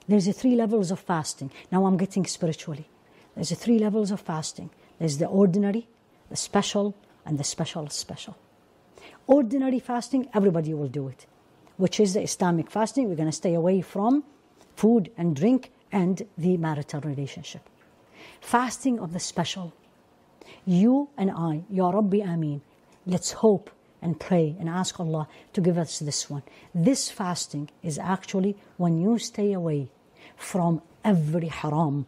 There's 3 levels of fasting. Now I'm getting spiritually. There's 3 levels of fasting. There's the ordinary, the special, and the special. Ordinary fasting, everybody will do it, which is the Islamic fasting. We're going to stay away from food and drink and the marital relationship. Fasting of the special. You and I, Ya Rabbi Ameen, let's hope and pray and ask Allah to give us this one. This fasting is actually when you stay away from every haram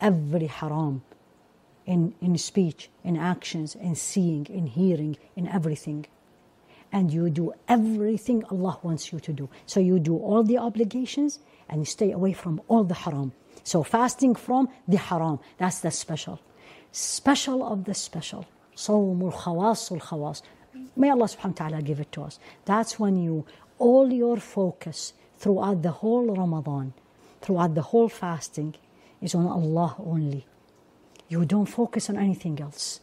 in speech, in actions, in seeing, in hearing, in everything. And you do everything Allah wants you to do. So you do all the obligations and you stay away from all the haram. So fasting from the haram, that's the special. Special of the special. Sawmul khawasul khawas. May Allah subhanahu wa ta'ala give it to us. That's when all your focus throughout the whole Ramadan, throughout the whole fasting, is on Allah only. You don't focus on anything else.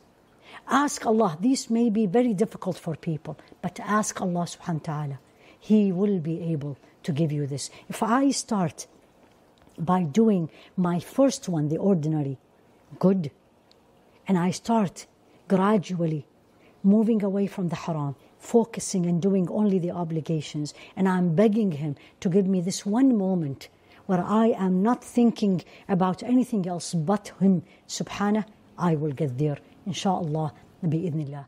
Ask Allah. This may be very difficult for people, but ask Allah subhanahu wa ta'ala. He will be able to give you this. If I start by doing my first one, the ordinary, good, and I start gradually moving away from the haram, focusing and doing only the obligations, and I'm begging Him to give me this one moment where I am not thinking about anything else but Him, subhanah, I will get there, inshaAllah, bi-idhnillah.